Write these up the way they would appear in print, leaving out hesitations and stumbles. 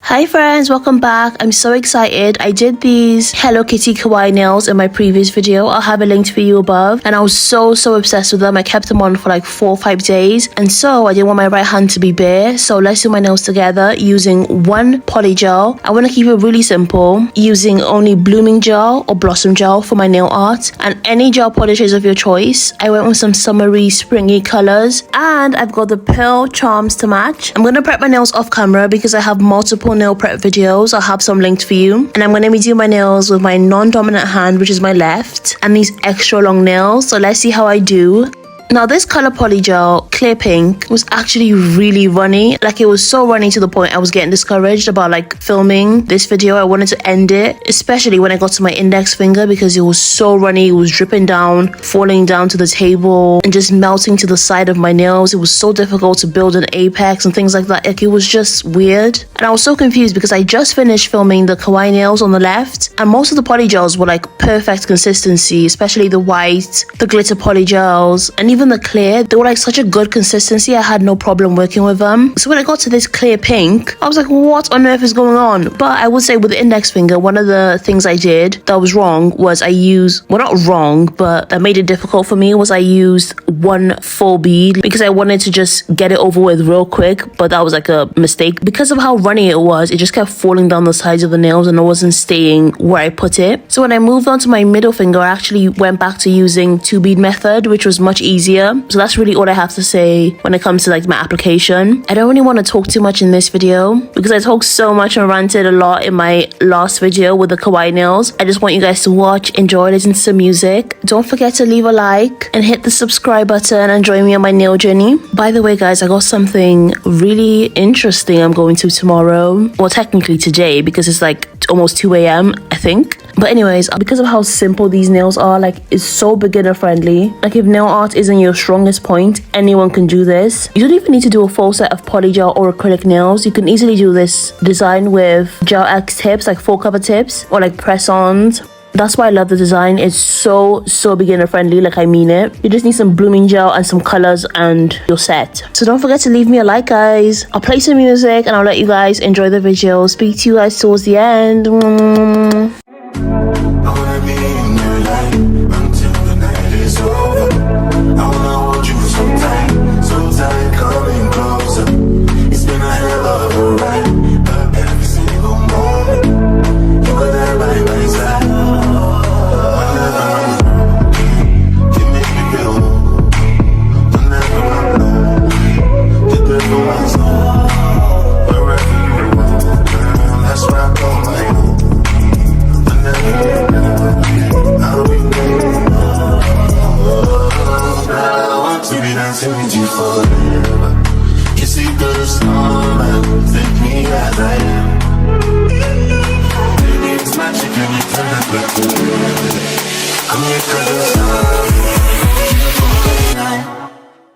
Hi friends, welcome back. I'm so excited. I did these Hello Kitty kawaii nails in my previous video. I'll have a link for you above. And I was so obsessed with them. I kept them on for like 4 or 5 days. And so I didn't want my right hand to be bare. So let's do my nails together using one polygel. I want to keep it really simple, using only blooming gel or blossom gel for my nail art. And any gel polishes of your choice. I went with some summery, springy colors. And I've got the pearl charms to match. I'm going to prep my nails off camera because I have multiple nail prep videos. I'll have some linked for you. And I'm going to be doing my nails with my non-dominant hand, which is my left, and these extra long nails. So let's see how I do. Now this color polygel, clear pink, was actually really runny. Like it was so runny to the point I was getting discouraged about like filming this video. I wanted to end it, especially when I got to my index finger because it was so runny. It was dripping down, falling down to the table and just melting to the side of my nails. It was so difficult to build an apex and things like that. Like it was just weird. And I was so confused because I just finished filming the kawaii nails on the left and most of the polygels were like perfect consistency, especially the white, the glitter polygels, and even the clear. They were like such a good consistency. I had no problem working with them. So when I got to this clear pink, I was like, what on earth is going on? But I would say with the index finger, one of the things I did that was wrong was I used, well, not wrong, but that made it difficult for me, was I used one full bead because I wanted to just get it over with real quick. But that was like a mistake. Because of how runny it was, it just kept falling down the sides of the nails and it wasn't staying where I put it. So when I moved on to my middle finger, I actually went back to using 2-bead method, which was much easier. So that's really all I have to say when it comes to like my application. I don't really want to talk too much in this video because I talked so much and ranted a lot in my last video with the kawaii nails. I just want you guys to watch, enjoy, listen to some music. Don't forget to leave a like and hit the subscribe button and join me on my nail journey. By the way guys, I got something really interesting I'm going to tomorrow. Well, technically today because it's like almost 2 a.m. I think. But anyways, because of how simple these nails are, like it's so beginner friendly. Like if nail art isn't your strongest point, anyone can do this. You don't even need to do a full set of polygel or acrylic nails. You can easily do this design with gel X tips, like full cover tips or like press-ons. That's why I love the design. It's so beginner friendly, like I mean it. You just need some blooming gel and some colors and you're set. So don't forget to leave me a like guys. I'll play some music and I'll let you guys enjoy the video. Speak to you guys towards the end.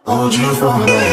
Hold you for me.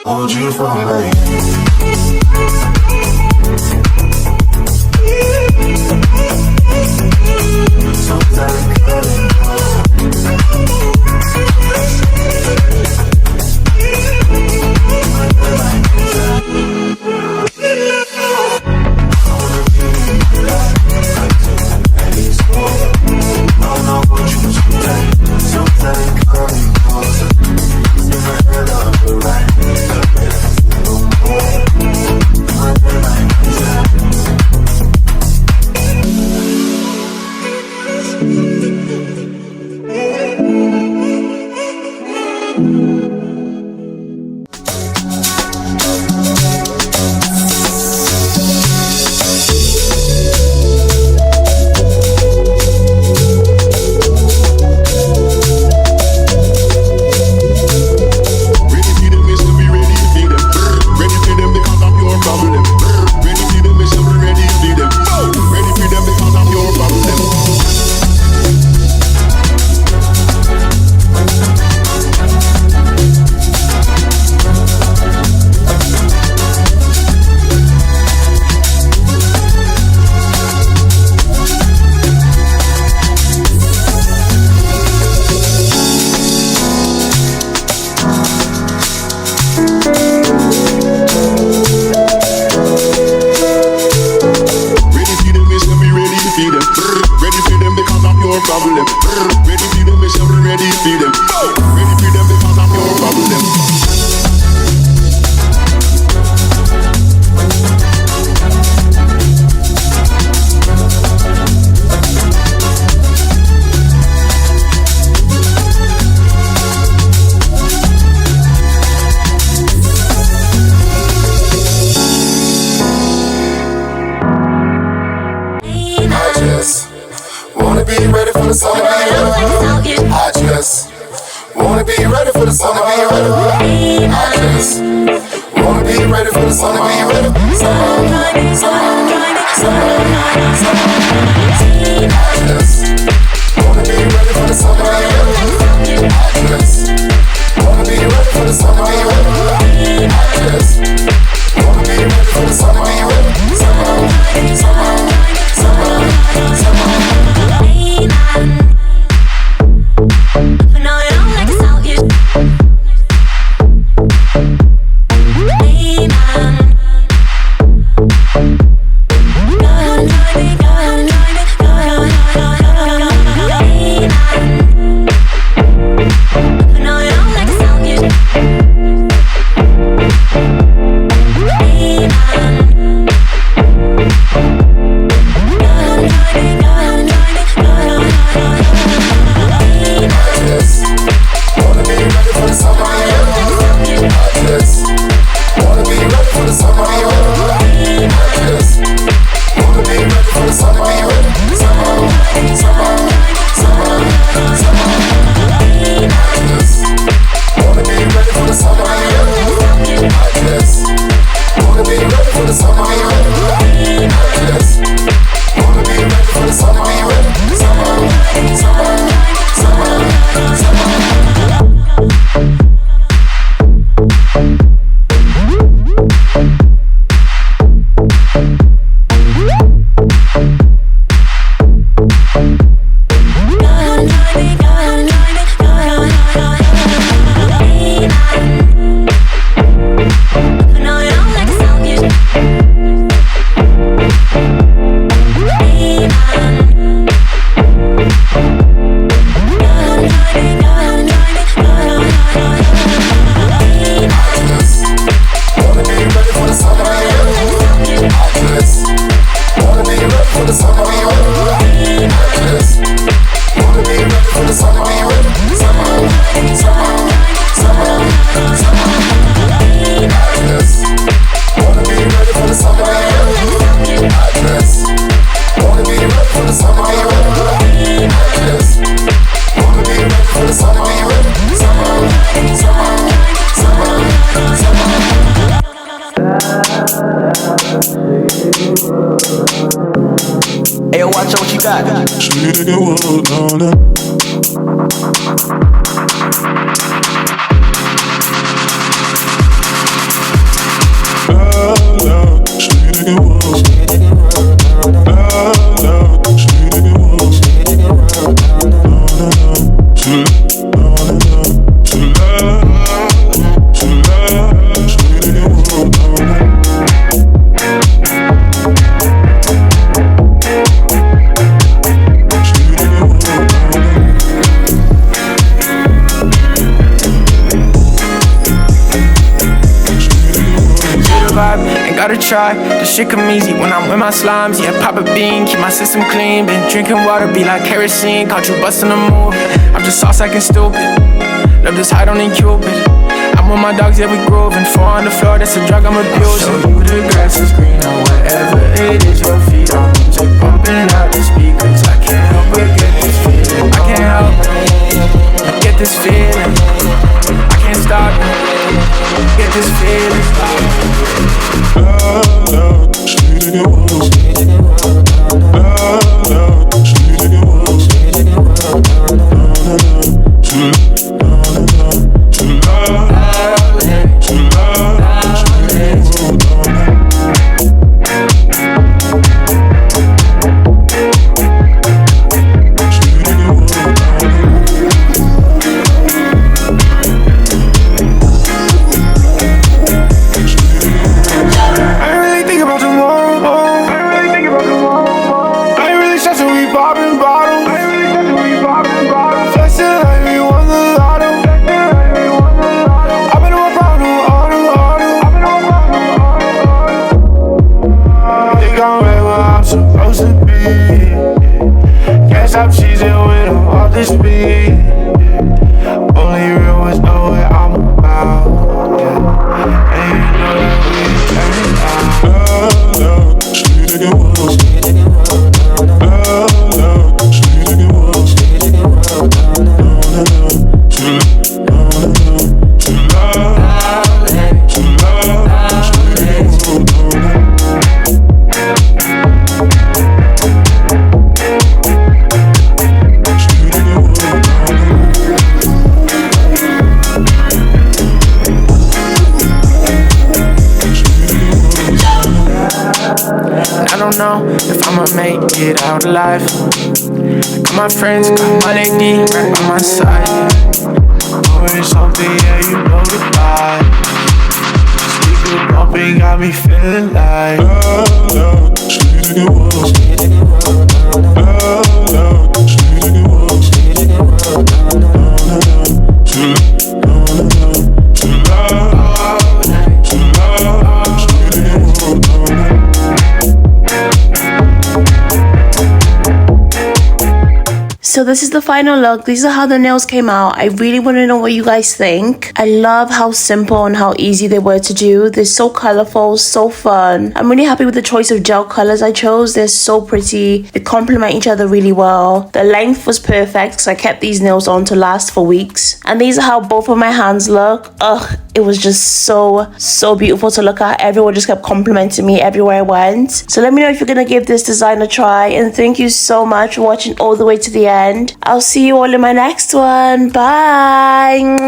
Hold you for me. So tight, coming closer. problem. Ready for them, make sure I'm ready for them. Ready for them because I'm your problem. Wanna be ready for the summer, I just wanna be ready for the summer, I just wanna be ready for the summer, I just wanna be ready for the summer, I just wanna be ready for the summer, I just wanna be ready for the summer, Hey, yo, watch out what you got. Gotta try, this shit come easy when I'm with my slimes. Yeah, pop a bean, keep my system clean. Been drinking water, be like kerosene. Caught you busting a move. I'm just sauce acting stupid. Love just hide on in Cupid. I'm with my dogs, yeah, we grooving. 4 on the floor, that's a drug I'm abusing. Show you the grass is green or whatever it is your feet on. Music pumping out the speakers. I can't help but get this feeling. I can't help but get this feeling. I can't stop it. Get this feeling. stop cheesing with all this speed. Only real ones know what I'm about. Yeah. And you know that we turn it out. Love, sweet again, whoa. Love, sweet again, whoa. I don't know if I'ma make it out alive. Got my friends, got my lady right by my side. Oh, it's something, yeah, you know the vibe. Speaker bumping, got me feeling like Love, sweet again, whoa. Love, sweet again, whoa. So this is the final look. These are how the nails came out. I really want to know what you guys think. I love how simple and how easy they were to do. They're so colorful, so fun. I'm really happy with the choice of gel colors I chose. They're so pretty. They complement each other really well. The length was perfect because I kept these nails on to last for weeks. And these are how both of my hands look. Ugh, it was just so beautiful to look at. Everyone just kept complimenting me everywhere I went. So let me know if you're gonna give this design a try, and thank you so much for watching all the way to the end. I'll see you all in my next one. Bye.